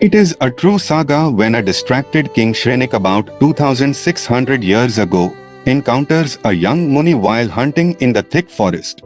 It is a true saga when a distracted King Shrenik about 2600 years ago encounters a young Muni while hunting in the thick forest.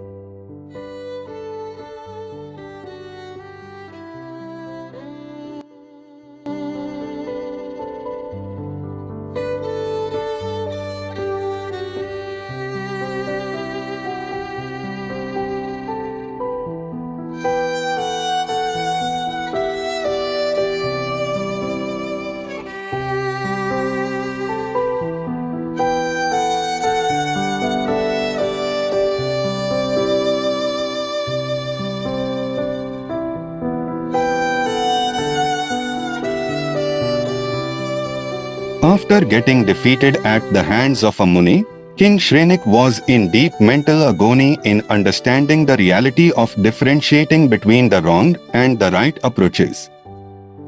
After getting defeated at the hands of a Muni, King Shrenik was in deep mental agony in understanding the reality of differentiating between the wrong and the right approaches.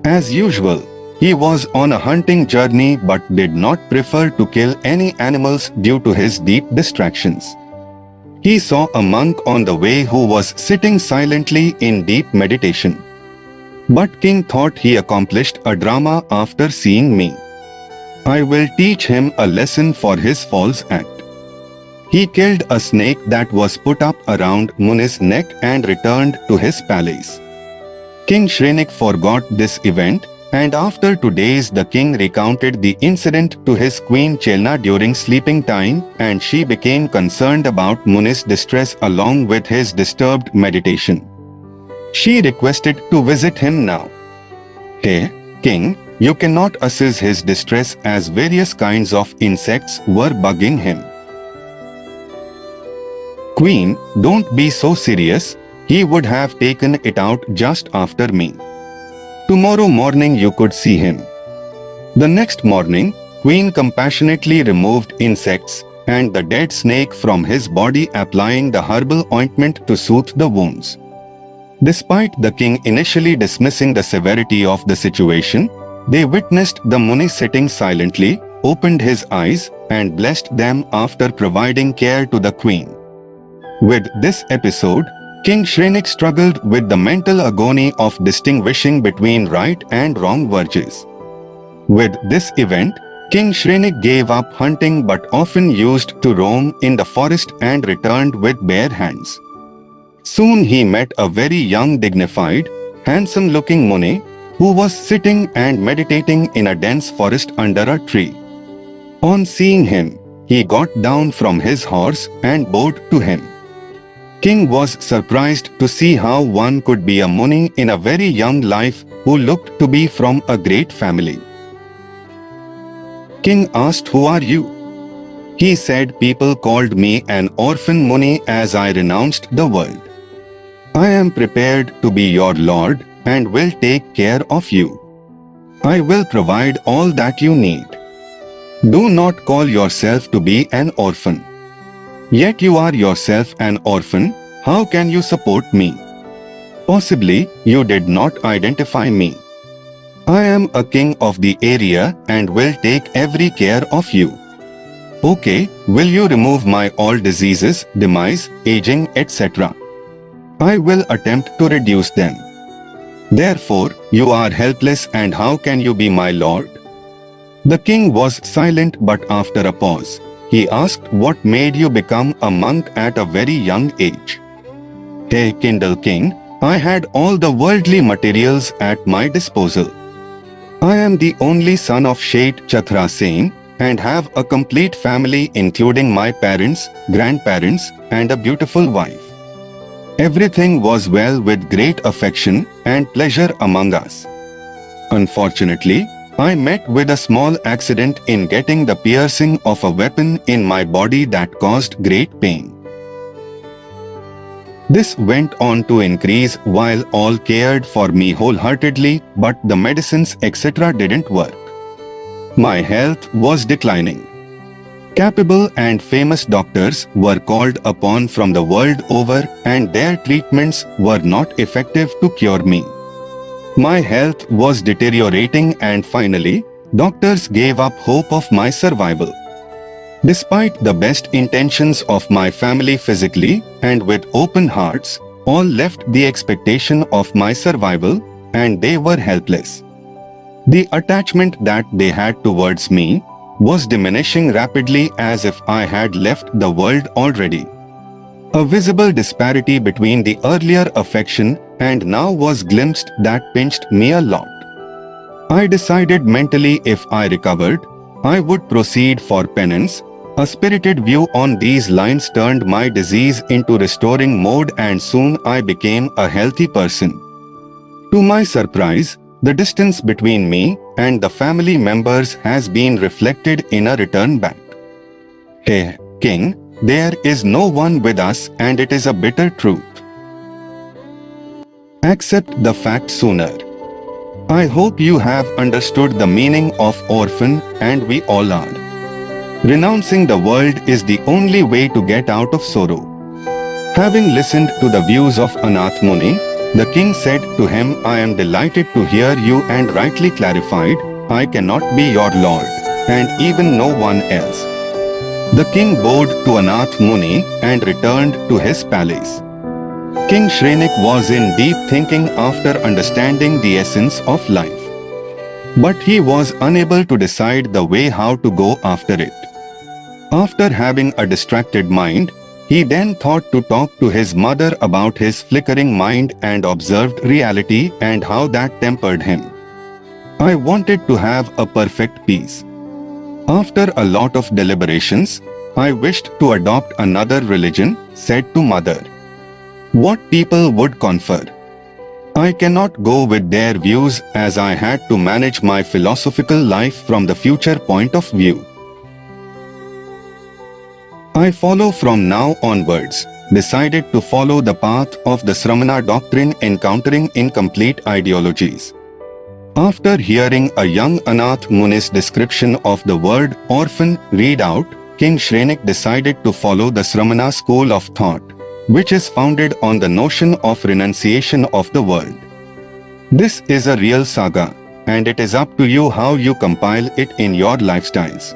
As usual, he was on a hunting journey but did not prefer to kill any animals due to his deep distractions. He saw a monk on the way who was sitting silently in deep meditation. But King thought he accomplished a drama after seeing me. I will teach him a lesson for his false act. He killed a snake that was put up around Muni's neck and returned to his palace. King Shrenik forgot this event, and after 2 days the king recounted the incident to his queen Chelna during sleeping time, and she became concerned about Muni's distress along with his disturbed meditation. She requested to visit him now. "Hey, king, you cannot assess his distress as various kinds of insects were bugging him." "Queen, don't be so serious. He would have taken it out just after me. Tomorrow morning you could see him." The next morning, Queen compassionately removed insects and the dead snake from his body, applying the herbal ointment to soothe the wounds. Despite the king initially dismissing the severity of the situation, they witnessed the Muni sitting silently, opened his eyes, and blessed them after providing care to the queen. With this episode, King Shrenik struggled with the mental agony of distinguishing between right and wrong virtues. With this event, King Shrenik gave up hunting but often used to roam in the forest and returned with bare hands. Soon he met a very young, dignified, handsome-looking Muni who was sitting and meditating in a dense forest under a tree. On seeing him, he got down from his horse and bowed to him. King was surprised to see how one could be a Muni in a very young life who looked to be from a great family. King asked, "Who are you?" He said, "People called me an orphan Muni as I renounced the world. I am prepared to be your lord and will take care of you. I will provide all that you need. Do not call yourself to be an orphan. Yet you are yourself an orphan. How can you support me? Possibly you did not identify me. I am a king of the area and will take every care of you. Okay, will you remove my all diseases, demise, aging, etc.? I will attempt to reduce them. Therefore, you are helpless, and how can you be my lord?" The king was silent, but after a pause, he asked, "What made you become a monk at a very young age?" "Hey, Kindle King, I had all the worldly materials at my disposal. I am the only son of Sheth Chatra Sen and have a complete family including my parents, grandparents, and a beautiful wife. Everything was well with great affection and pleasure among us. Unfortunately, I met with a small accident in getting the piercing of a weapon in my body that caused great pain. This went on to increase while all cared for me wholeheartedly, but the medicines etc. didn't work. My health was declining. Capable and famous doctors were called upon from the world over, and their treatments were not effective to cure me. My health was deteriorating, and finally, doctors gave up hope of my survival. Despite the best intentions of my family physically and with open hearts, all left the expectation of my survival, and they were helpless. The attachment that they had towards me was diminishing rapidly as if I had left the world already. A visible disparity between the earlier affection and now was glimpsed that pinched me a lot. I decided mentally if I recovered, I would proceed for penance. A spirited view on these lines turned my disease into restoring mode and soon I became a healthy person. To my surprise, the distance between me and the family members has been reflected in a return back. Hey, King, there is no one with us and it is a bitter truth. Accept the fact sooner. I hope you have understood the meaning of orphan, and we all are. Renouncing the world is the only way to get out of sorrow. Having listened to the views of Anath Muni, the king said to him, I am delighted to hear you and rightly clarified, I cannot be your lord, and even no one else. The king bowed to Anath Muni and returned to his palace. King Shrenik was in deep thinking after understanding the essence of life. But he was unable to decide the way how to go after it. After having a distracted mind, he then thought to talk to his mother about his flickering mind and observed reality and how that tempered him. I wanted to have a perfect peace. After a lot of deliberations, I wished to adopt another religion, said to mother. What people would confer. I cannot go with their views as I had to manage my philosophical life from the future point of view. I follow from now onwards, decided to follow the path of the Sramana doctrine encountering incomplete ideologies. After hearing a young Anath Muni's description of the word orphan read out, King Shrenik decided to follow the Sramana school of thought, which is founded on the notion of renunciation of the world. This is a real saga, and it is up to you how you compile it in your lifestyles.